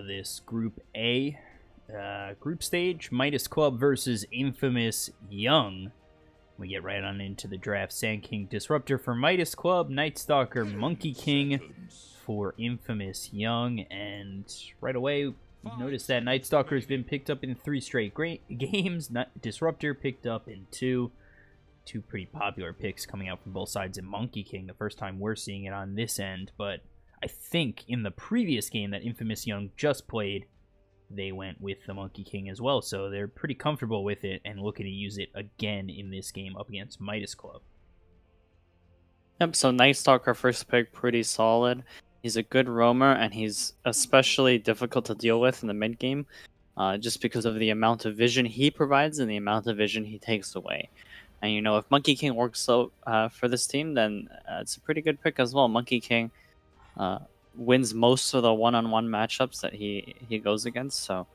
of this Group A group stage. Midas Club versus Infamous Young. We get right on into the draft. Sand King Disruptor for Midas Club, Night Stalker Monkey King for Infamous Young, and right away notice that Night Stalker has been picked up in 3 straight games. Disruptor picked up in 2. Two pretty popular picks coming out from both sides in Monkey King. The first time we're seeing it on this end, but I think in the previous game that Infamous Young just played, they went with the Monkey King as well, so they're pretty comfortable with it and looking to use it again in this game up against Midas Club. Yep, so Night Stalker first pick, pretty solid. He's a good roamer, and he's especially difficult to deal with in the mid game, just because of the amount of vision he provides and the amount of vision he takes away. And you know, if Monkey King works out for this team, then it's a pretty good pick as well. Monkey King wins most of the one-on-one matchups that he goes against, so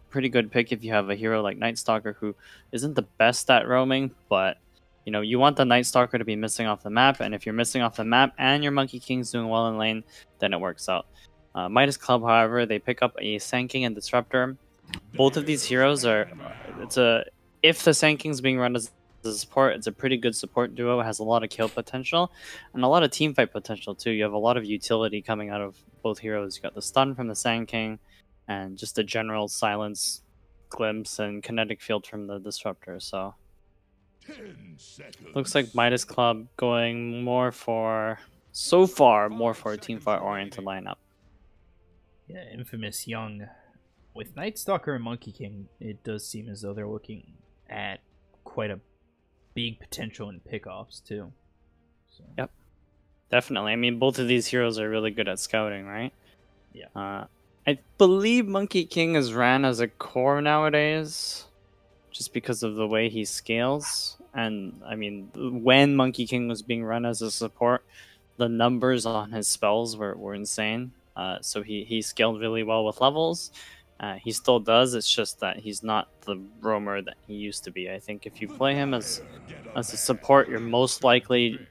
pretty good pick if you have a hero like Night Stalker who isn't the best at roaming, but you know, you want the Night Stalker to be missing off the map, and if you're missing off the map and your Monkey King's doing well in lane, then it works out. Midas Club, however, they pick up a Sand King and Disruptor. Both of these heroes are, if the Sand King's being run as a support, it's a pretty good support duo. It has a lot of kill potential and a lot of team fight potential too. You have a lot of utility coming out of both heroes. You got the stun from the Sand King and just a general silence, glimpse, and kinetic field from the Disruptor. So looks like Midas Club going more for, so far, more for a team fight oriented lineup. Yeah, Infamous Young with Night Stalker and Monkey King, it does seem as though they're looking at quite a big potential in pickoffs too. So. Yep, definitely. I mean, both of these heroes are really good at scouting, right? Yeah. I believe Monkey King is ran as a core nowadays, just because of the way he scales. And I mean, when Monkey King was being run as a support, the numbers on his spells were insane. So he scaled really well with levels. He still does. It's just that he's not the roamer that he used to be. I think if you play him as a support, you're most likely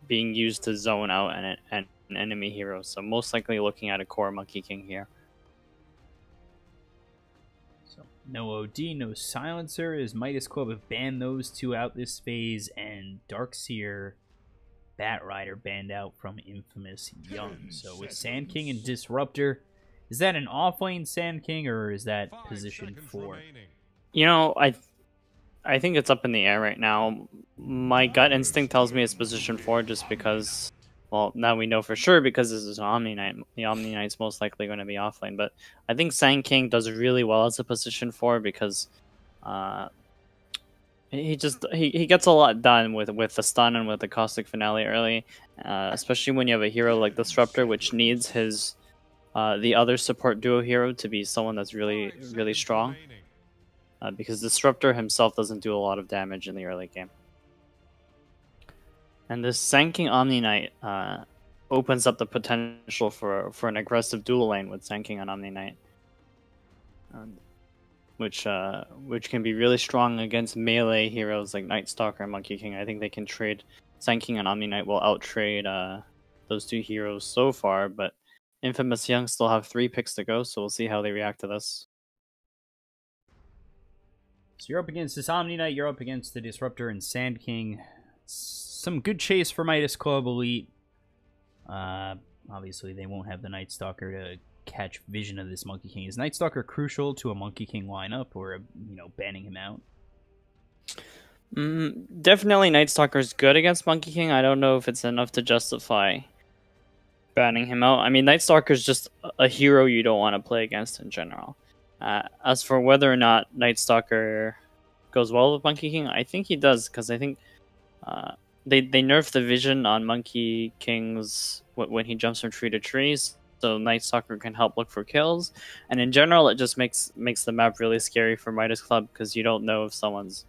being used to zone out an enemy hero. So most likely looking at a core Monkey King here. So no OD, no Silencer, as Midas Club have banned those two out this phase, and Darkseer Bat Rider banned out from Infamous Young. So with Sand King and Disruptor, is that an off-lane Sand King, or is that position 4? You know, I think it's up in the air right now. My gut instinct tells me it's position 4 just because, well, now we know for sure because this is an Omni Knight. The Omni Knight's most likely going to be offlane, but I think Sand King does really well as a position 4 because he gets a lot done with the stun and with the Caustic Finale early, especially when you have a hero like Disruptor, which needs his the other support duo hero to be someone that's really strong, because Disruptor himself doesn't do a lot of damage in the early game. And this Sand King Omni Knight opens up the potential for an aggressive dual lane with Sand King and Omni Knight, which can be really strong against melee heroes like Night Stalker and Monkey King. I think they can trade. Sand King and Omni Knight will out-trade those two heroes so far, but Infamous Young still have 3 picks to go, so we'll see how they react to this. So you're up against this Omni Knight, you're up against the Disruptor and Sand King. Some good chase for Midas Club Elite. Obviously, they won't have the Night Stalker to catch vision of this Monkey King. Is Night Stalker crucial to a Monkey King lineup, or banning him out? Definitely Night Stalker is good against Monkey King. I don't know if it's enough to justify banning him out. I mean, Night Stalker is just a hero you don't want to play against in general. As for whether or not Night Stalker goes well with Monkey King, I think he does, because I think they nerfed the vision on Monkey King's when he jumps from tree to tree, so Night Stalker can help look for kills. And in general, it just makes the map really scary for Midas Club, because you don't know if someone's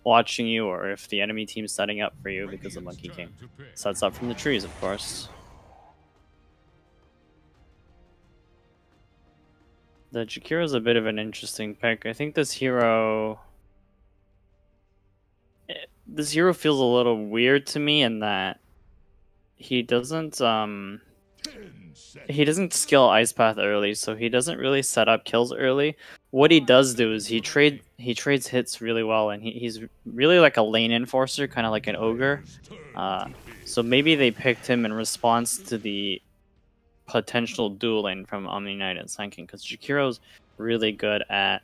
watching you or if the enemy team's setting up for you, because the Monkey King sets up from the trees, of course. The Jakiro is a bit of an interesting pick. I think this hero feels a little weird to me in that he doesn't he doesn't skill Ice Path early, so he doesn't really set up kills early. What he does do is he trades hits really well, and he's really like a lane enforcer, kind of like an ogre. So maybe they picked him in response to the potential dual lane from Omni Knight and Sanking, because Jakiro's really good at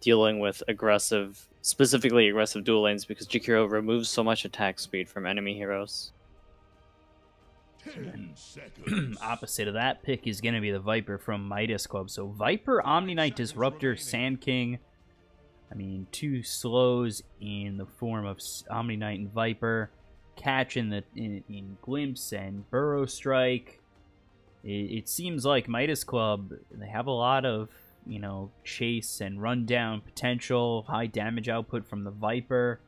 dealing with specifically aggressive dual lanes, because Jakiro removes so much attack speed from enemy heroes. Opposite of that pick is going to be the Viper from Midas Club. So Viper, Omni Knight, Disruptor, Sand King. I mean, two slows in the form of Omni Knight and Viper. Catch in Glimpse and Burrow Strike. It seems like Midas Club, they have a lot of, you know, chase and rundown potential, high damage output from the Viper.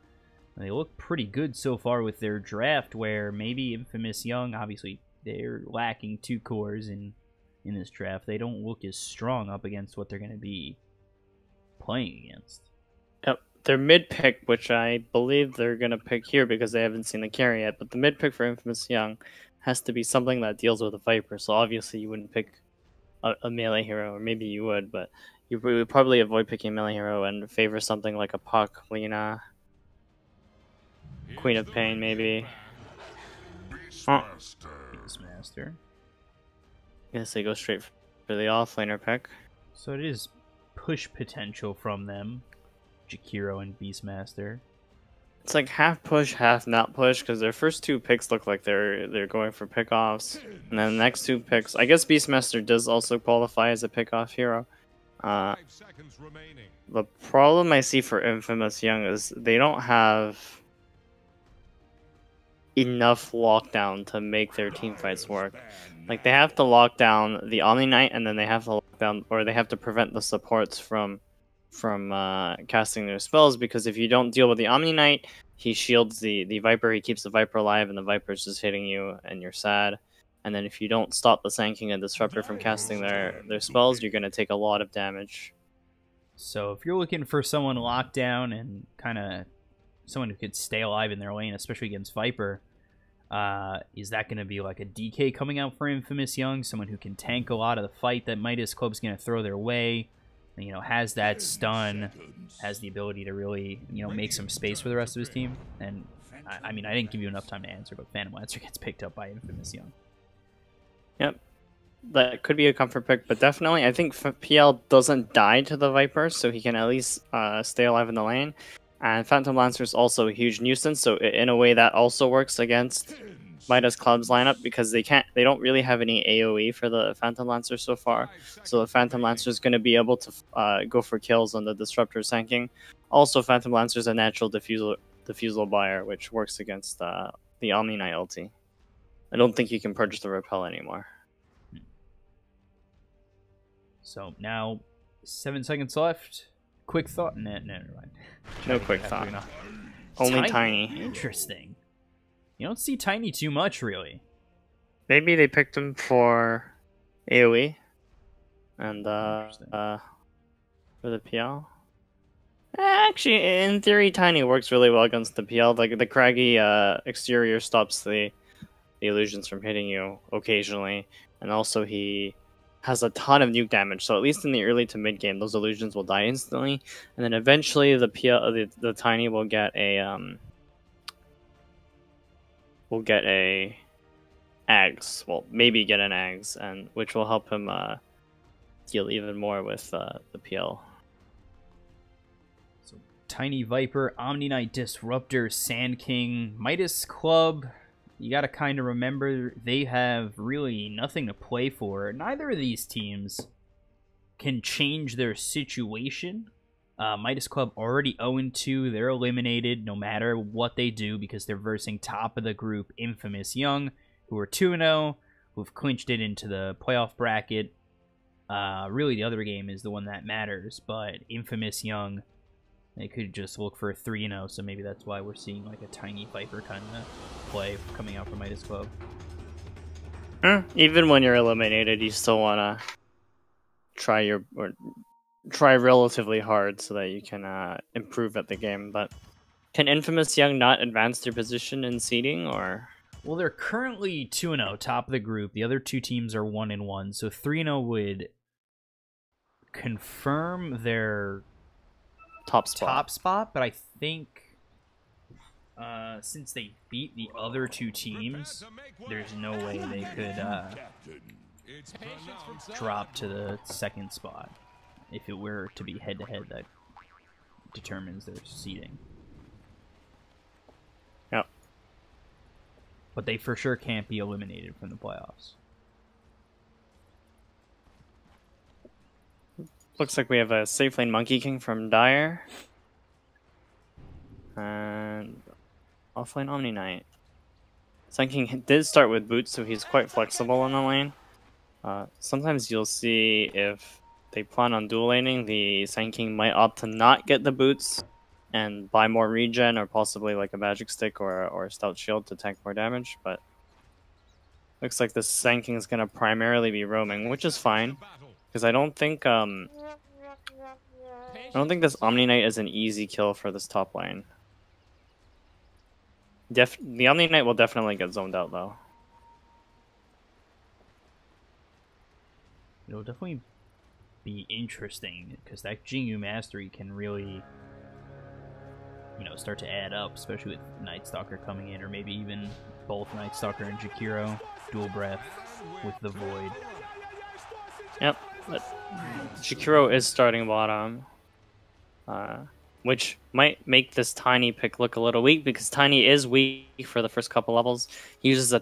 They look pretty good so far with their draft, where maybe Infamous Young, obviously they're lacking 2 cores in this draft. They don't look as strong up against what they're going to be playing against. Yep, their mid pick, which I believe they're going to pick here because they haven't seen the carry yet, but the mid pick for Infamous Young has to be something that deals with a Viper, so obviously you wouldn't pick a melee hero, or maybe you would, but you would probably avoid picking melee hero and favor something like a Puck, Lina, Queen of Pain, maybe. Beastmaster. I guess they go straight for the offlaner pick. So it is push potential from them, Jakiro and Beastmaster. It's like half push, half not push, because their first 2 picks look like they're going for pickoffs, and then the next 2 picks, I guess Beastmaster does also qualify as a pickoff hero. The problem I see for Infamous Young is they don't have enough lockdown to make their team fights work. Like, they have to lock down the Omni Knight, and then they have to lock down, or they have to prevent the supports from casting their spells, because if you don't deal with the Omni Knight, he shields the Viper, he keeps the Viper alive, and the Viper's just hitting you, and you're sad. And then if you don't stop the Sand King and Disruptor from casting their spells, you're going to take a lot of damage. So if you're looking for someone locked down and kind of someone who could stay alive in their lane, especially against Viper, is that going to be like a DK coming out for Infamous Young? Someone who can tank a lot of the fight that Midas Club's going to throw their way? You know, has that stun, has the ability to really, you know, make some space for the rest of his team. And I mean, I didn't give you enough time to answer, but Phantom Lancer gets picked up by Infamous Young. Yep, that could be a comfort pick, but definitely I think PL doesn't die to the Viper, so he can at least stay alive in the lane. And Phantom Lancer is also a huge nuisance, so in a way that also works against Midas Club's lineup, because they don't really have any AoE for the Phantom Lancer so far. So the Phantom Lancer is going to be able to go for kills on the Disruptor Sand King. Also, Phantom Lancer is a natural diffusal buyer, which works against the Omni Knight ulti. I don't think you can purchase the Repel anymore. So now, 7 seconds left. Quick thought? No, never mind. No quick thought. Only Tiny. Interesting. You don't see Tiny too much, really. Maybe they picked him for AoE and for the PL. Actually, in theory, Tiny works really well against the PL. Like, the craggy exterior stops the illusions from hitting you occasionally, and also he has a ton of nuke damage. So at least in the early to mid game, those illusions will die instantly, and then eventually the PL, the Tiny will get a Ags. Well, maybe get an Ags, and which will help him deal even more with the PL. So Tiny Viper, Omni Knight, Disruptor, Sand King, Midas Club. You got to kind of remember they have really nothing to play for. Neither of these teams can change their situation. Midas Club already 0-2. They're eliminated no matter what they do because they're versing top of the group Infamous Young, who are 2-0, who've clinched it into the playoff bracket. Really, the other game is the one that matters, but Infamous Young, they could just look for a 3-0, so maybe that's why we're seeing like a Tiny Viper kind of play coming out from Midas Club. Even when you're eliminated, you still want to try relatively hard so that you can improve at the game. But can Infamous Young not advance their position in seeding, or Well, they're currently 2-0, top of the group. The other two teams are 1-1, so 3-0 would confirm their top spot. But I think since they beat the other two teams, there's no way they could drop to the second spot if it were to be head-to-head that determines their seeding. Yep. But they for sure can't be eliminated from the playoffs. Looks like we have a safe lane Monkey King from Dire. And offlane Omni Knight. Sun King did start with boots, so he's quite flexible on the lane. Sometimes you'll see if they plan on dual laning, the Sun King might opt to not get the boots and buy more regen, or possibly like a magic stick or a stout shield to tank more damage. But looks like the Sun King is going to primarily be roaming, which is fine, because I don't think this Omni Knight is an easy kill for this top lane. The Omni Knight will definitely get zoned out though. It'll definitely be interesting because that Jingu Mastery can really, start to add up, especially with Night Stalker coming in, or maybe even both Night Stalker and Jakiro, dual breath with the Void. Yep, but Jakiro is starting bottom, which might make this Tiny pick look a little weak, because Tiny is weak for the first couple levels. He uses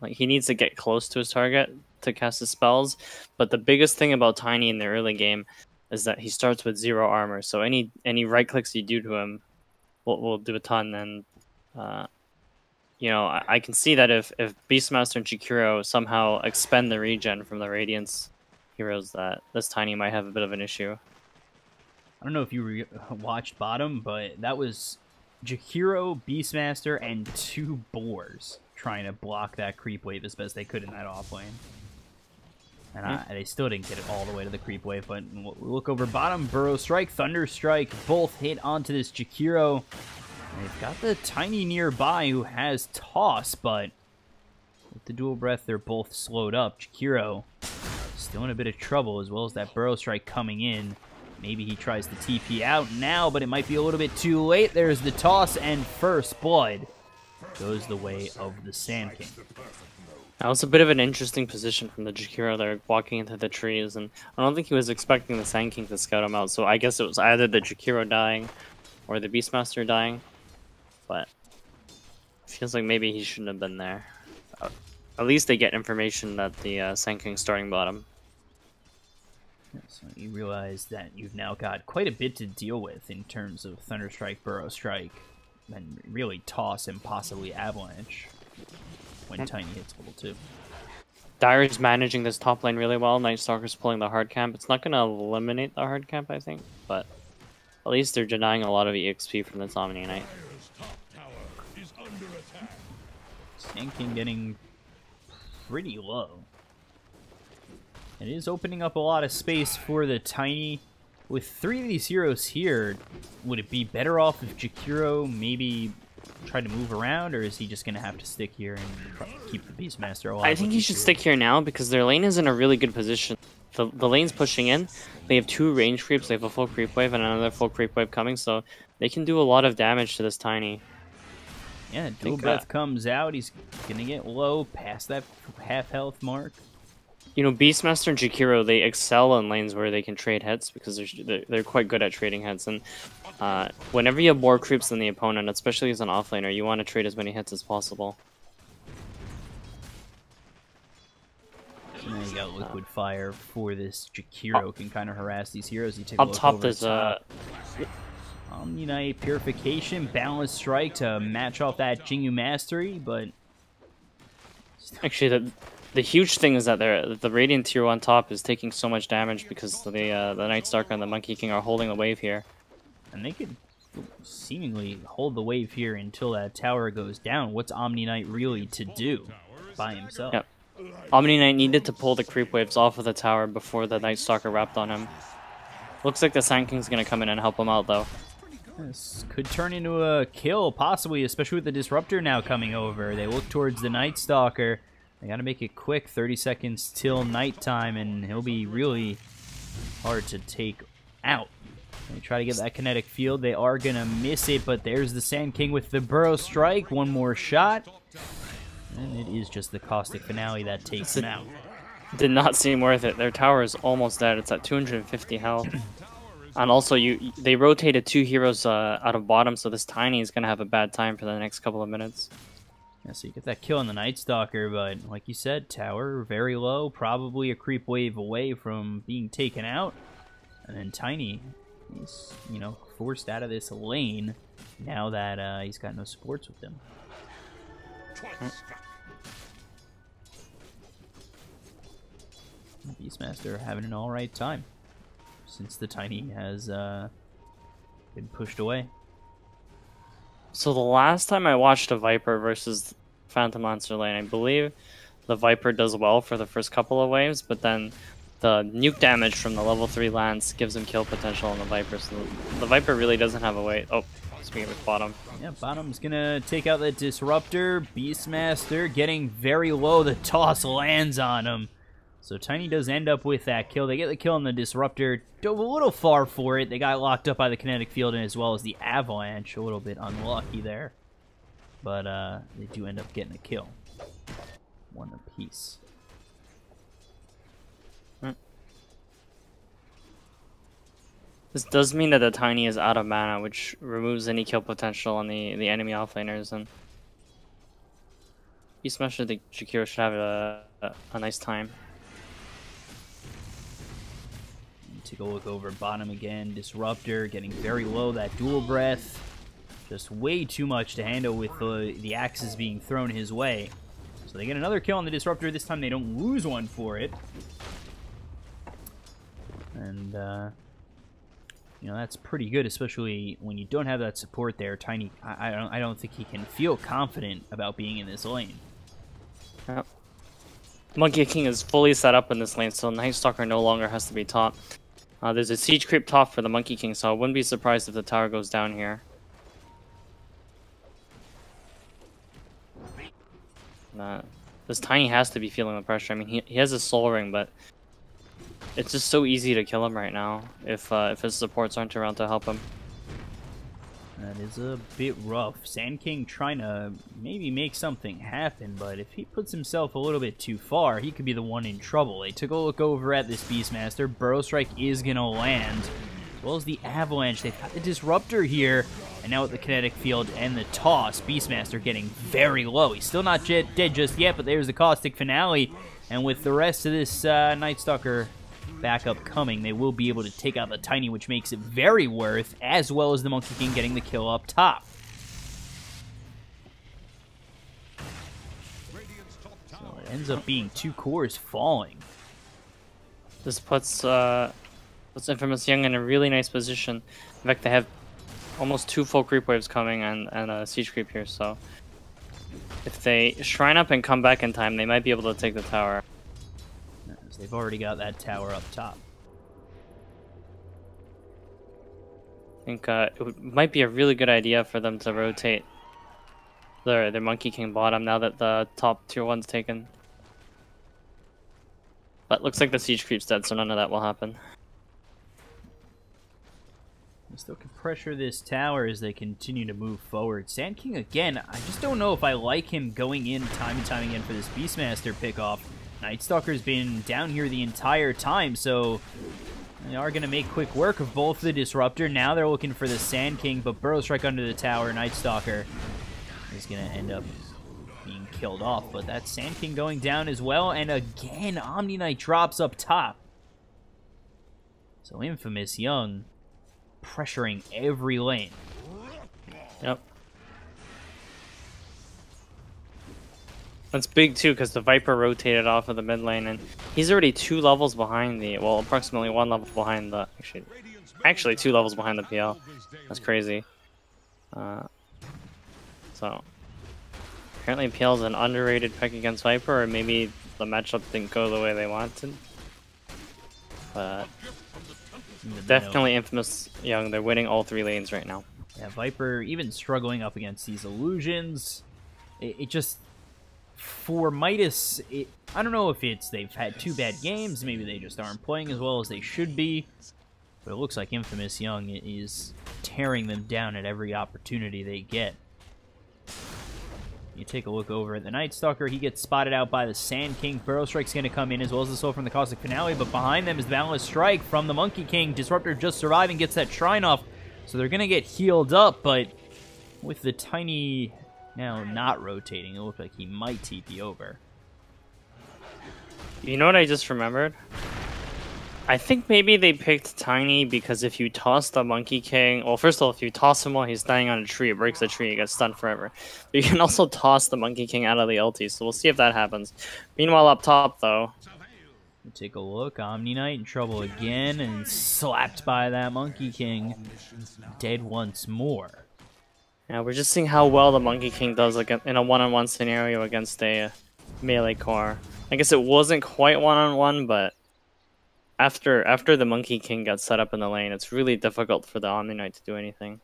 he needs to get close to his target to cast his spells, but the biggest thing about Tiny in the early game is that he starts with 0 armor, so any right clicks you do to him will do a ton. And I can see that if Beastmaster and Jakiro somehow expend the regen from the Radiance heroes, that this Tiny might have a bit of an issue. I don't know if you watched bottom, but that was Jakiro, Beastmaster, and 2 boars trying to block that creep wave as best they could in that offlane. And they still didn't get it all the way to the creep wave, but look over bottom, Burrow Strike, Thunder Strike, both hit onto this Jakiro. And they've got the Tiny nearby who has Toss, but with the dual breath, they're both slowed up. Jakiro still in a bit of trouble, as well as that Burrow Strike coming in. Maybe he tries to TP out now, but it might be a little bit too late. There's the Toss, and first blood goes the way of the Sand King. That was a bit of an interesting position from the Jakiro there, walking into the trees, and I don't think he was expecting the Sand King to scout him out, so I guess it was either the Jakiro dying or the Beastmaster dying, but it feels like maybe he shouldn't have been there. At least they get information that the Sand King's starting bottom. So you realize that you've now got quite a bit to deal with in terms of Thunder Strike, Burrow Strike, and really Toss and possibly Avalanche when Tiny hits level 2. Dire's managing this top lane really well. Night Stalker's pulling the hard camp. It's not going to eliminate the hard camp, I think, but at least they're denying a lot of EXP from this Omni Knight. Sand King getting pretty low. It is opening up a lot of space for the Tiny. With 3 of these heroes here, would it be better off if Jakiro maybe tried to move around, or is he just going to have to stick here and keep the Beastmaster alive? I think he should stick here now, because their lane is in a really good position. The lane's pushing in. They have 2 range creeps. They have a full creep wave and another full creep wave coming, so they can do a lot of damage to this Tiny. Yeah, dual breath comes out. He's going to get low past that half health mark. Beastmaster and Jakiro, they excel in lanes where they can trade hits, because they're quite good at trading hits. And whenever you have more creeps than the opponent, especially as an offlaner, you want to trade as many hits as possible. So now you got Liquid Fire for this Jakiro, can kind of harass these heroes. You take a up look top, over there's Omni Knight, Purification, Balance Strike to match off that Jingu Mastery, but actually the huge thing is that the Radiant tier 1 top is taking so much damage because the Night Stalker and the Monkey King are holding the wave here. And they could seemingly hold the wave here until that tower goes down. What's Omni Knight really to do by himself? Yep. Omni Knight needed to pull the creep waves off of the tower before the Night Stalker wrapped on him. Looks like the Sand King's going to come in and help him out, though. This could turn into a kill, possibly, especially with the Disruptor now coming over. They look towards the Night Stalker. They gotta make it quick, 30 seconds till nighttime, and he'll be really hard to take out. They try to get that kinetic field. They are gonna miss it, but there's the Sand King with the Burrow Strike. One more shot. And it is just the Caustic Finale that takes him out. Did not seem worth it. Their tower is almost dead. It's at 250 health. And also, they rotated 2 heroes out of bottom, so this Tiny is going to have a bad time for the next couple of minutes. Yeah, so you get that kill on the Night Stalker, but like you said, tower very low, probably a creep wave away from being taken out. And then Tiny, he's, you know, forced out of this lane now that he's got no supports with him. Beastmaster having an alright time since the Tiny has been pushed away. So the last time I watched a Viper versus Phantom Monster lane, I believe the Viper does well for the first couple of waves, but then the nuke damage from the level 3 lance gives him kill potential on the Viper, so the Viper really doesn't have a way. Oh, speaking with bottom. Yeah, bottom's gonna take out the Disruptor. Beastmaster getting very low. The toss lands on him. So Tiny does end up with that kill. They get the kill on the Disruptor. Dove a little far for it. They got locked up by the kinetic field and as well as the Avalanche. A little bit unlucky there. But they do end up getting a kill. One apiece. This does mean that the Tiny is out of mana, which removes any kill potential on the enemy offlaners. And Beastmaster, the Jakiro should have a nice time. Take a look over bottom again. Disruptor getting very low. That dual breath. Just way too much to handle with the axes being thrown his way. So they get another kill on the Disruptor. This time they don't lose one for it. And, you know, that's pretty good, especially when you don't have that support there. Tiny, I don't think he can feel confident about being in this lane. Yep. Monkey King is fully set up in this lane, so Night Stalker no longer has to be top. There's a siege creep top for the Monkey King, so I wouldn't be surprised if the tower goes down here. This Tiny has to be feeling the pressure. I mean, he has a soul ring, but it's just so easy to kill him right now if his supports aren't around to help him. That is a bit rough. Sand King trying to maybe make something happen, but if he puts himself a little bit too far, he could be the one in trouble. They took a look over at this Beastmaster. Burrow Strike is going to land, as well as the Avalanche. They've got the Disruptor here, and now with the Kinetic Field and the Toss, Beastmaster getting very low. He's still not dead just yet, but there's the Caustic Finale, and with the rest of this Night Stalker backup coming, they will be able to take out the Tiny, which makes it very worth, as well as the Monkey King getting the kill up top. So it ends up being 2 cores falling. This puts Infamous Young in a really nice position. In fact, they have almost 2 full creep waves coming and a siege creep here, so if they shrine up and come back in time, they might be able to take the tower. They've already got that tower up top. I think it might be a really good idea for them to rotate their Monkey King bottom now that the top tier 1's taken. But looks like the siege creep's dead, so none of that will happen. They still can pressure this tower as they continue to move forward. Sand King again, I just don't know if I like him going in time and time again for this Beastmaster pickoff. Night Stalker's been down here the entire time, so they are going to make quick work of both the Disruptor. Now they're looking for the Sand King, but Burrow Strike under the tower. Night Stalker is going to end up being killed off, but that Sand King going down as well, and again, Omni Knight drops up top. So Infamous Young pressuring every lane. Yep. That's big too, because the Viper rotated off of the mid lane, and he's already 2 levels behind the, well, approximately 1 level behind the, actually 2 levels behind the PL. That's crazy. So apparently PL is an underrated pick against Viper, or maybe the matchup didn't go the way they wanted. But definitely Infamous Young. They're winning all 3 lanes right now. Yeah, Viper even struggling up against these illusions. It just, for Midas, I don't know if it's they've had 2 bad games, maybe they just aren't playing as well as they should be, but it looks like Infamous Young is tearing them down at every opportunity they get. You take a look over at the Night Stalker. He gets spotted out by the Sand King. Burrow Strike's going to come in, as well as the Soul from the Caustic Finale, but behind them is the Boundless Strike from the Monkey King. Disruptor just surviving, gets that Shrine off, so they're going to get healed up, but with the Tiny now not rotating, it looked like he might TP over. You know what I just remembered? I think maybe they picked Tiny because if you toss the Monkey King... Well, first of all, if you toss him while he's standing on a tree, it breaks the tree, he gets stunned forever. But you can also toss the Monkey King out of the ulti, so we'll see if that happens. Meanwhile, up top, though... Take a look. Omni Knight in trouble again, and slapped by that Monkey King. Dead once more. Yeah, we're just seeing how well the Monkey King does in a one-on-one scenario against a melee core. I guess it wasn't quite one-on-one, but... After the Monkey King got set up in the lane, it's really difficult for the Omni Knight to do anything.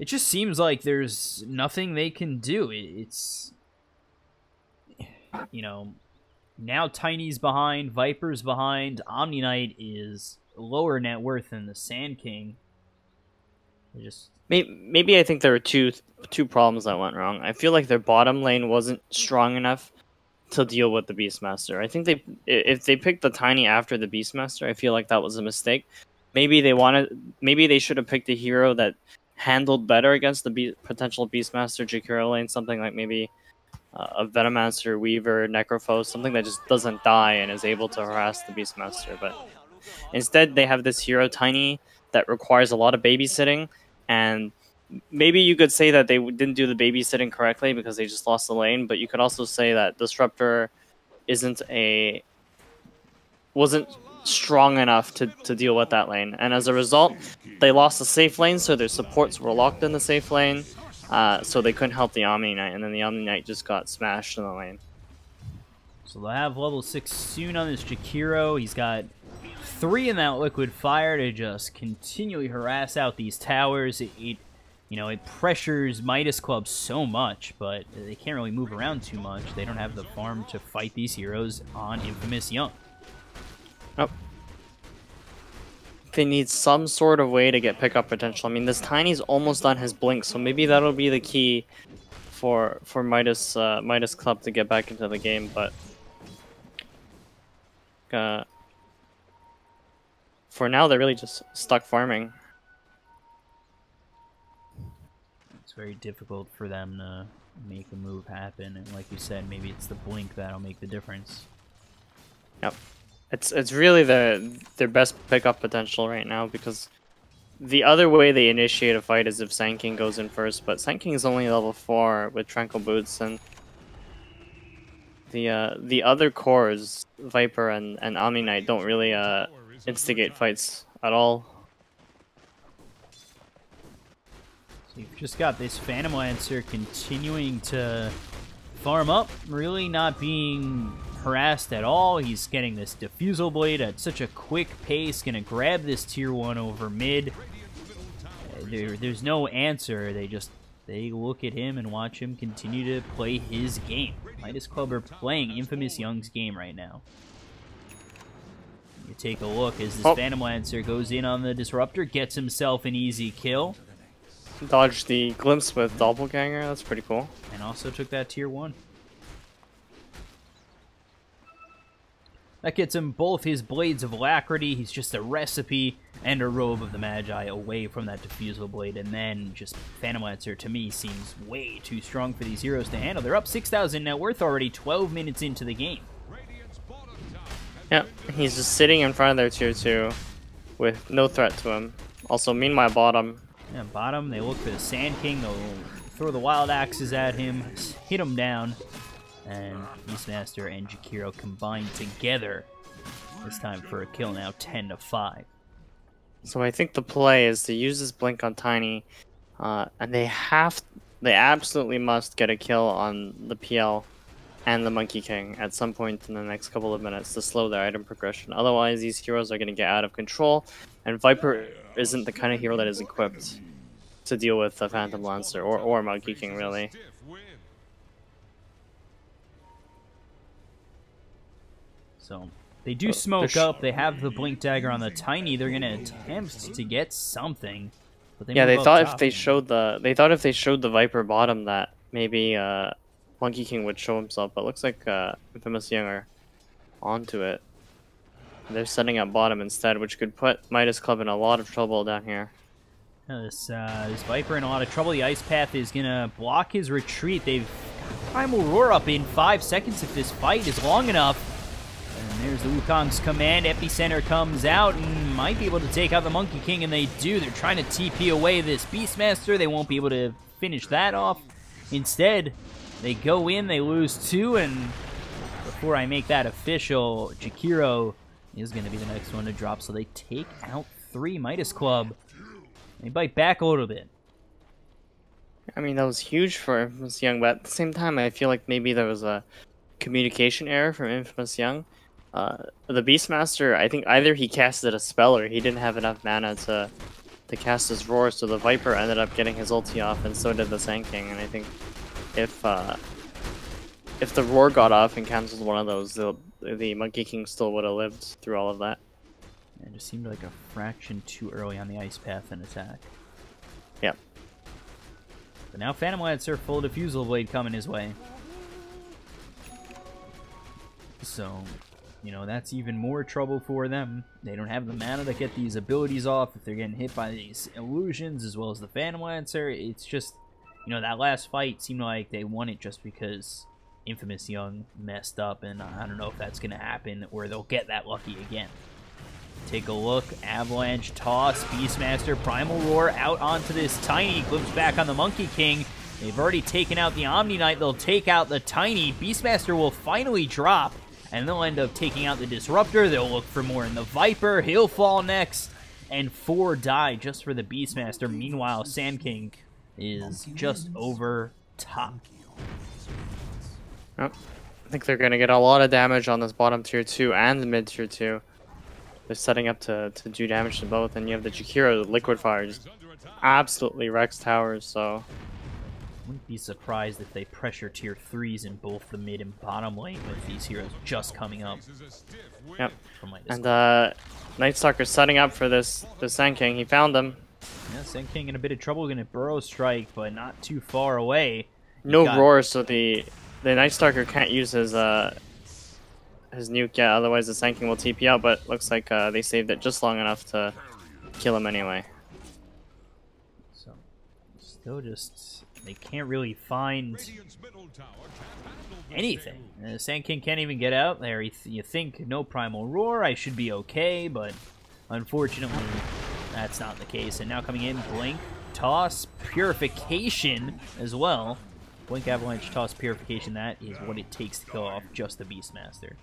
It just seems like there's nothing they can do. It's... You know, now Tiny's behind, Viper's behind, Omni Knight is lower net worth than the Sand King. Just... Maybe I think there were two problems that went wrong. I feel like their bottom lane wasn't strong enough to deal with the Beastmaster. I think if they picked the Tiny after the Beastmaster, I feel like that was a mistake. Maybe they should have picked a hero that handled better against the potential Beastmaster Jakiro lane, something like maybe a Venomancer, Weaver, Necrophos, something that just doesn't die and is able to harass the Beastmaster. But instead, they have this hero Tiny that requires a lot of babysitting, and maybe you could say that they didn't do the babysitting correctly because they just lost the lane, but you could also say that Disruptor wasn't strong enough to deal with that lane. And as a result, they lost the safe lane, so their supports were locked in the safe lane, so they couldn't help the Omni Knight, and then the Omni Knight just got smashed in the lane. So they'll have level 6 soon on this Jakiro. He's got 3 in that Liquid Fire to just continually harass out these towers. You know, it pressures Midas Club so much, but they can't really move around too much. They don't have the farm to fight these heroes on Infamous Young. Oh. They need some sort of way to get pickup potential. I mean, this Tiny's almost on his blink, so maybe that'll be the key for Midas Club to get back into the game, but for now, they're really just stuck farming. Very difficult for them to make a move happen, and like you said, maybe it's the blink that'll make the difference. Yep, it's really their best pickup potential right now, because the other way they initiate a fight is if Sand King goes in first, but Sand King is only level 4 with Tranquil Boots, and the other cores, Viper and Omni Knight, don't really instigate fights at all. You've just got this Phantom Lancer continuing to farm up, really not being harassed at all. He's getting this Diffusal Blade at such a quick pace, gonna grab this tier 1 over mid. There's no answer. They look at him and watch him continue to play his game. Midas Club are playing Infamous Young's game right now. You take a look as this Phantom Lancer goes in on the Disruptor, gets himself an easy kill. Dodged the glimpse with Doppelganger, that's pretty cool. And also took that tier 1. That gets him both his Blades of Alacrity. He's just a recipe and a Robe of the Magi away from that Diffusal Blade. And then just Phantom Lancer, to me, seems way too strong for these heroes to handle. They're up 6,000 net worth already, 12 minutes into the game. Yep, he's just sitting in front of their tier 2 with no threat to him. Also, meanwhile, bottom. Yeah, bottom, they look for the Sand King. They'll throw the Wild Axes at him, hit him down. And Beastmaster and Jakiro combined together this time for a kill, now 10-5. So I think the play is to use this blink on Tiny, and they absolutely must get a kill on the PL and the Monkey King at some point in the next couple of minutes to slow their item progression. Otherwise, these heroes are going to get out of control, and Viper isn't the kind of hero that is equipped to deal with the Phantom Lancer or Monkey King, really. So they do smoke up. They have the Blink Dagger on the Tiny. They're gonna attempt to get something. But yeah, they move thought up if top. they showed the Viper bottom that maybe Monkey King would show himself, but looks like Infamous Young are onto it. They're setting up bottom instead, which could put Midas Club in a lot of trouble down here. This Viper in a lot of trouble. The Ice Path is gonna block his retreat. They've got Primal Roar up in 5 seconds if this fight is long enough. And there's the Wukong's command. Epicenter comes out and might be able to take out the Monkey King, and they do. They're trying to TP away this Beastmaster. They won't be able to finish that off. Instead, they go in, they lose 2, and before I make that official, Jakiro is going to be the next one to drop. So they take out 3 Midas Club. They bite back a little bit. I mean, that was huge for Infamous Young, but at the same time, I feel like maybe there was a communication error from Infamous Young. The Beastmaster, I think either he casted a spell or he didn't have enough mana to cast his Roar, so the Viper ended up getting his ulti off, and so did the Sand King. And I think if the Roar got off and cancelled one of those, the Monkey King still would have lived through all of that. It just seemed like a fraction too early on the Ice Path and attack. Yep. But now Phantom Lancer, full Diffusal Blade coming his way. So, you know, that's even more trouble for them. They don't have the mana to get these abilities off if they're getting hit by these illusions as well as the Phantom Lancer. It's just, you know, that last fight seemed like they won it just because Infamous Young messed up, and I don't know if that's going to happen or they'll get that lucky again. Take a look. Avalanche, Toss, Beastmaster, Primal Roar out onto this Tiny. Clips back on the Monkey King. They've already taken out the Omni Knight. They'll take out the Tiny. Beastmaster will finally drop, and they'll end up taking out the Disruptor. They'll look for more in the Viper. He'll fall next, and 4 die just for the Beastmaster. Meanwhile, Sand King is just over top. Oh, I think they're going to get a lot of damage on this bottom tier 2 and the mid tier 2. They're setting up to do damage to both, and you have the Jakiro, the Liquid Fire, just absolutely wrecks towers, so... Wouldn't be surprised if they pressure tier 3s in both the mid and bottom lane with these heroes just coming up. Yep. And Night Stalker's setting up for the Sand King. He found them. Yeah, Sand King in a bit of trouble. Gonna Burrow Strike, but not too far away. No Roar, so the Night Stalker can't use his nuke yet, otherwise the Sand King will TP out, but looks like they saved it just long enough to kill him anyway. So, still just... They can't really find anything. Sand King can't even get out there. You think, no Primal Roar, I should be okay, but unfortunately, that's not the case. And now coming in, Blink, Toss, Purification as well. Blink, Avalanche, Toss, Purification, that is what it takes to kill off just the Beastmaster.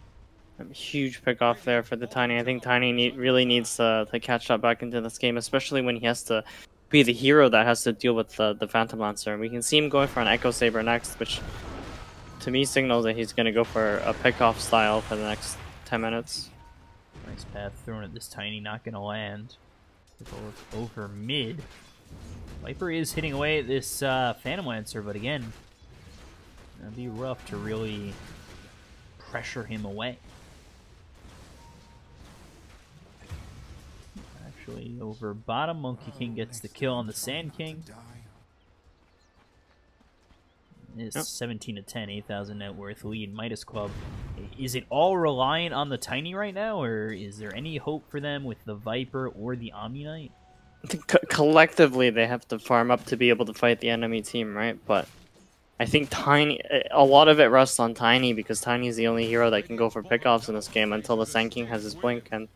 A huge pick off there for the Tiny. I think Tiny really needs to catch up back into this game, especially when he has to be the hero that has to deal with the Phantom Lancer. And we can see him going for an Echo Saber next, which to me signals that he's going to go for a pick-off style for the next 10 minutes. Nice path thrown at this Tiny, not going to land. Over mid. Viper is hitting away at this Phantom Lancer, but again, it'll be rough to really pressure him away. Actually, over bottom, Monkey King gets the kill on the Sand King. It's 17 to 10, 8,000 net worth lead. Midas Club. Is it all reliant on the Tiny right now, or is there any hope for them with the Viper or the Omni Knight? I think collectively they have to farm up to be able to fight the enemy team, right? But I think Tiny, a lot of it rests on Tiny, because Tiny is the only hero that can go for pickoffs in this game until the Sand King has his blink, and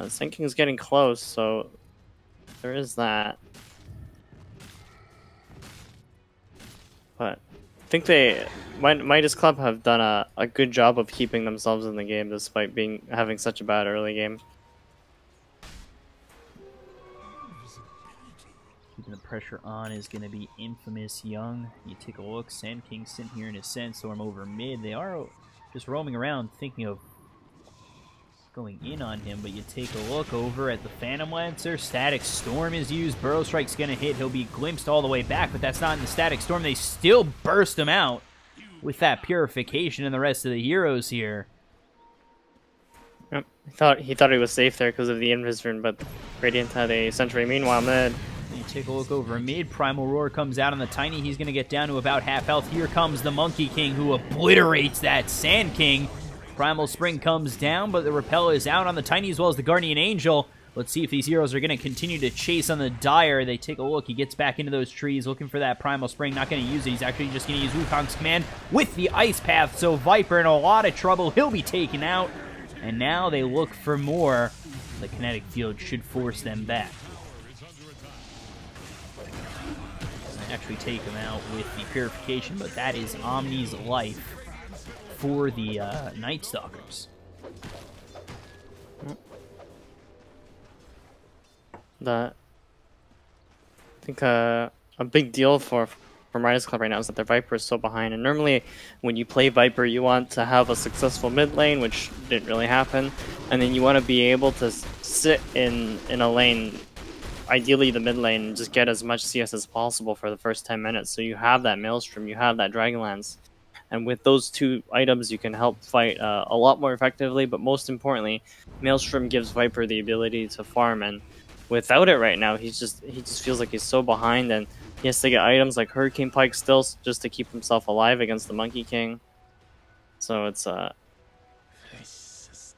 Sand King is getting close, so there is that. But I think Midas Club have done a good job of keeping themselves in the game despite having such a bad early game. Keeping the pressure on is going to be Infamous Young. You take a look, Sand King sitting here in his Sandstorm over mid. They are just roaming around thinking of going in on him, but you take a look over at the Phantom Lancer. Static Storm is used. Burrow Strike's going to hit. He'll be glimpsed all the way back, but that's not in the Static Storm. They still burst him out with that Purification and the rest of the heroes here. Yep. He thought he was safe there because of the Invis, but Radiant had a Sentry. Meanwhile, mid. You take a look over mid. Primal Roar comes out on the Tiny. He's going to get down to about half health. Here comes the Monkey King, who obliterates that Sand King. Primal Spring comes down, but the Repel is out on the Tiny as well as the Guardian Angel. Let's see if these heroes are going to continue to chase on the Dire. They take a look. He gets back into those trees looking for that Primal Spring. Not going to use it. He's actually just going to use Wukong's command with the Ice Path. So Viper in a lot of trouble. He'll be taken out. And now they look for more. The Kinetic Field should force them back. They actually take him out with the Purification, but that is Omni's life for the Night Stalkers. I think a big deal for Midas Club right now is that their Viper is so behind. And normally, when you play Viper, you want to have a successful mid lane, which didn't really happen, and then you want to be able to sit in a lane, ideally the mid lane, and just get as much CS as possible for the first 10 minutes. So you have that Maelstrom, you have that Dragonlance. And with those two items, you can help fight a lot more effectively. But most importantly, Maelstrom gives Viper the ability to farm. And without it right now, he just feels like he's so behind. And he has to get items like Hurricane Pike still just to keep himself alive against the Monkey King. So it's a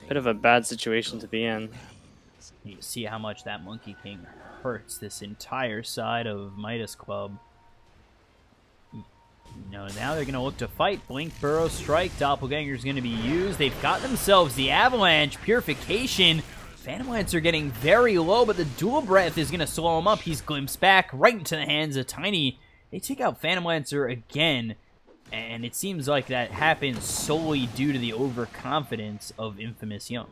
bit of a bad situation to be in. You see how much that Monkey King hurts this entire side of Midas Club. No, now they're going to look to fight. Blink, Burrow, Strike, Doppelganger's going to be used. They've got themselves the Avalanche, Purification. Phantom Lancer getting very low, but the Dual Breath is going to slow him up. He's glimpsed back right into the hands of Tiny. They take out Phantom Lancer again, and it seems like that happens solely due to the overconfidence of Infamous Young.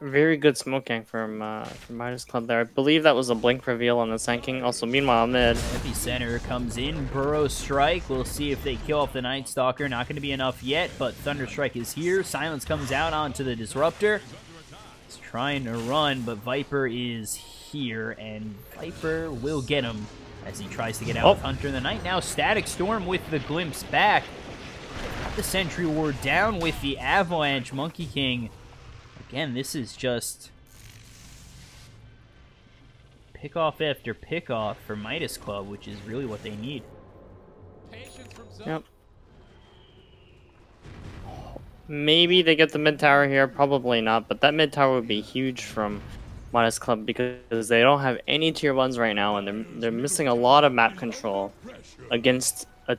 Very good smoking from Midas Club there. I believe that was a blink reveal on the Sand King. Also, meanwhile, mid. Epicenter comes in. Burrow Strike. We'll see if they kill off the Night Stalker. Not going to be enough yet, but Thunder Strike is here. Silence comes out onto the Disruptor. He's trying to run, but Viper is here, and Viper will get him as he tries to get out with Hunter in the Night. Now Static Storm with the glimpse back. Got the Sentry Ward down with the Avalanche. Monkey King. Again, this is just pick-off after pick-off for Midas Club, which is really what they need. Yep. Maybe they get the mid tower here, probably not, but that mid tower would be huge from Midas Club because they don't have any tier 1s right now, and they're missing a lot of map control against a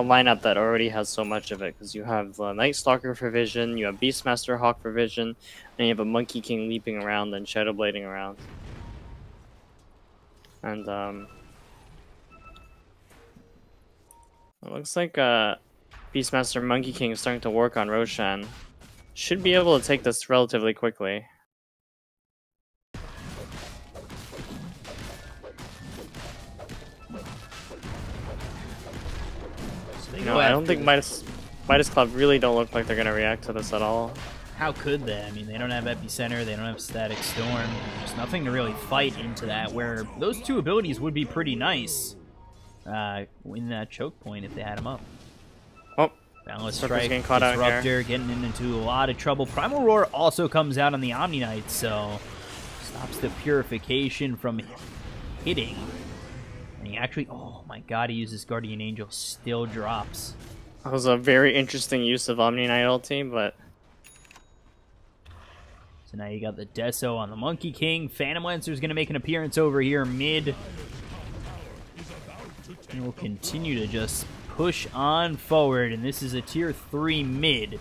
lineup that already has so much of it, because you have Night Stalker for vision, you have Beastmaster Hawk for vision, and you have a Monkey King leaping around and Shadowblading around. And it looks like Beastmaster Monkey King is starting to work on Roshan. Should be able to take this relatively quickly. No, I don't think Midas Club really don't look like they're going to react to this at all. How could they? I mean, they don't have Epicenter, they don't have Static Storm. There's nothing to really fight into that, where those two abilities would be pretty nice in that choke point if they had them up. Oh, Boundless Strike, Disruptor, getting into a lot of trouble. Primal Roar also comes out on the Omni Knight, so stops the Purification from hitting. And he actually, oh my god, he uses Guardian Angel, still drops. That was a very interesting use of Omni Knight ulti, but... So now you got the Deso on the Monkey King. Phantom Lancer's going to make an appearance over here mid. And we'll continue to just push on forward, and this is a tier 3 mid.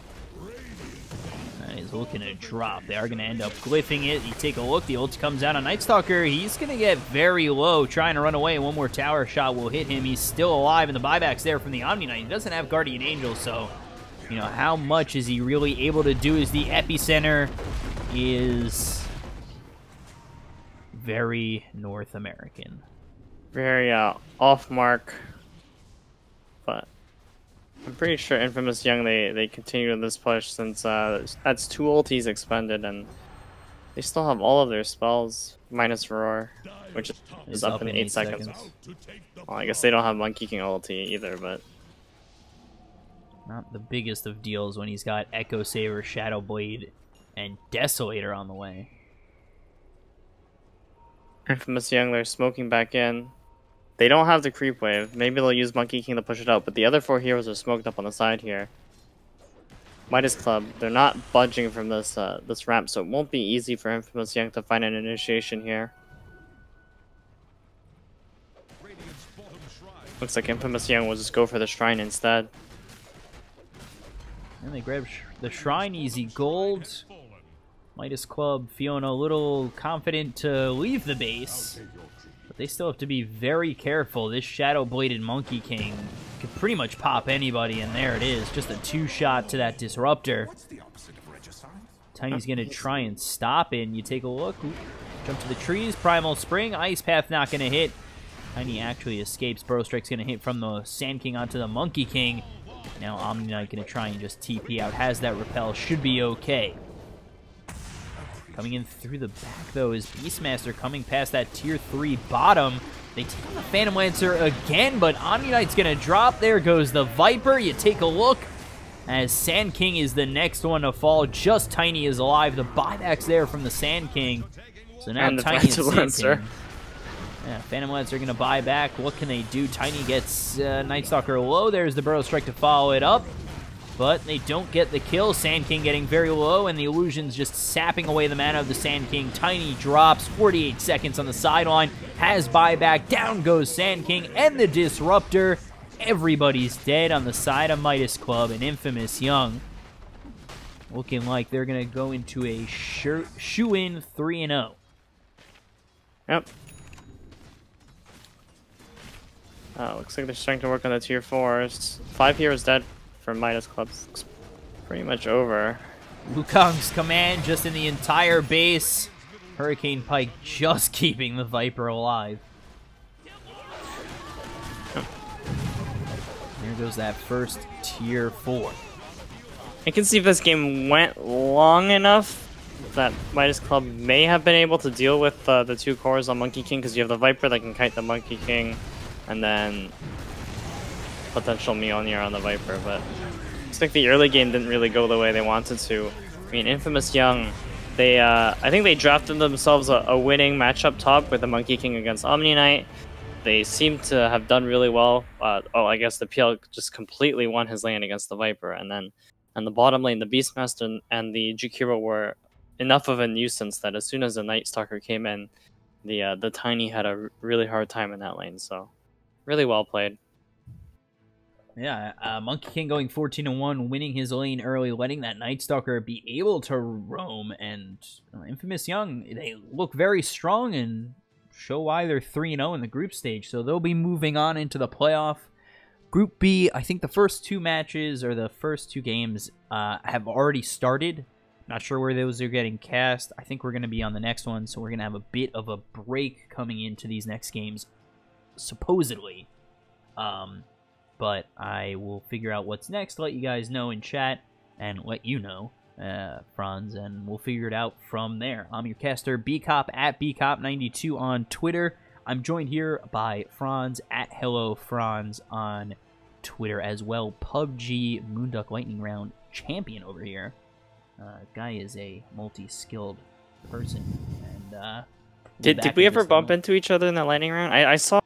He's looking to drop. They are going to end up glyphing it. You take a look. The ult comes out on Night Stalker. He's going to get very low, trying to run away. One more tower shot will hit him. He's still alive, and the buyback's there from the Omni Knight. He doesn't have Guardian Angel, so, you know, how much is he really able to do as the Epicenter is very North American. Very off mark. But pretty sure Infamous Young, they continue in this push since that's 2 ultis expended, and they still have all of their spells, minus Roar, which is up in 8 seconds. Well, I guess they don't have Monkey King ulti either, but... Not the biggest of deals when he's got Echo Saber, Shadow Blade, and Desolator on the way. Infamous Young, they're smoking back in. They don't have the creep wave. Maybe they'll use Monkey King to push it out, but the other 4 heroes are smoked up on the side here. Midas Club, they're not budging from this this ramp, so it won't be easy for Infamous Young to find an initiation here. Looks like Infamous Young will just go for the shrine instead. And they grab the shrine, easy gold. Midas Club feeling a little confident to leave the base. But they still have to be very careful. This Shadow-Bladed Monkey King could pretty much pop anybody, and there it is. Just a 2-shot to that Disruptor. Tiny's going to try and stop it, and you take a look. Ooh, jump to the trees. Primal Spring. Ice Path not going to hit. Tiny actually escapes. Burrow Strike's going to hit from the Sand King onto the Monkey King. Now Omni Knight going to try and just TP out. Has that repel. Should be okay. Coming in through the back, though, is Beastmaster coming past that Tier 3 bottom. They take on the Phantom Lancer again, but Omni Knight's going to drop. There goes the Viper. You take a look as Sand King is the next one to fall. Just Tiny is alive. The buybacks there from the Sand King. So now and Tiny and Sand King. Yeah, Phantom Lancer going to buy back. What can they do? Tiny gets Night Stalker low. There's the Burrow Strike to follow it up. But they don't get the kill. Sand King getting very low, and the Illusion's just sapping away the mana of the Sand King. Tiny drops, 48 seconds on the sideline, has buyback, down goes Sand King, and the Disruptor. Everybody's dead on the side of Midas Club, and Infamous Young looking like they're going to go into a shoe-in 3-0. Yep. Looks like they're starting to work on the Tier 4s. 5 heroes dead for Midas Club. Looks pretty much over. Wukong's command just in the entire base. Hurricane Pike just keeping the Viper alive. There goes that first Tier 4. I can see if this game went long enough that Midas Club may have been able to deal with the 2 cores on Monkey King, because you have the Viper that can kite the Monkey King, and then potential Mjolnir on the Viper, but it's like the early game didn't really go the way they wanted to. I mean, Infamous Young, they I think they drafted themselves a winning matchup top with the Monkey King against Omni Knight. They seem to have done really well. I guess the PL just completely won his lane against the Viper, and then on the bottom lane, the Beastmaster and the Jakiro were enough of a nuisance that as soon as the Night Stalker came in, the Tiny had a really hard time in that lane. So, really well played. Yeah, Monkey King going 14-1, winning his lane early, letting that Night Stalker be able to roam, and Infamous Young, they look very strong and show why they're 3-0 in the group stage, so they'll be moving on into the playoff. Group B, I think the first 2 matches, or the first 2 games, have already started. Not sure where those are getting cast. I think we're going to be on the next one, so we're going to have a bit of a break coming into these next games, supposedly. But I will figure out what's next, let you guys know in chat, and let you know, Franz, and we'll figure it out from there. I'm your caster, Bcop, at Bcop92 on Twitter. I'm joined here by Franz, at HelloFranz on Twitter as well. PUBG Moonduck Lightning Round champion over here. Guy is a multi-skilled person. And did we ever bump into each other in that lightning round? I saw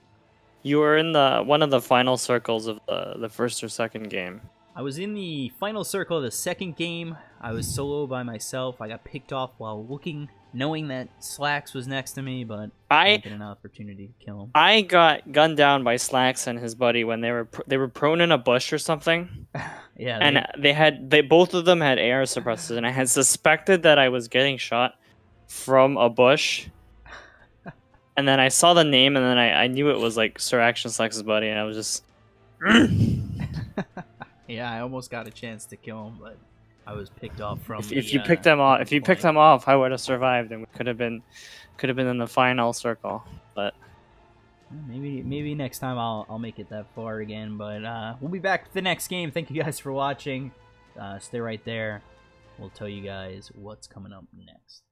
you were in one of the final circles of the first or second game. I was in the final circle of the second game. I was solo by myself. I got picked off while looking, knowing that Slacks was next to me, but I didn't get an opportunity to kill him. I got gunned down by Slacks and his buddy when they were prone in a bush or something. Yeah, and they both of them had AR suppressors, and I had suspected that I was getting shot from a bush. And then I saw the name, and then I knew it was like Sir Action Slacks' buddy, and I was just. Yeah, I almost got a chance to kill him, but I was picked off from. If you picked him off, I would have survived, and we could have been in the final circle. But Maybe next time I'll make it that far again. But we'll be back with the next game. Thank you guys for watching. Stay right there. We'll tell you guys what's coming up next.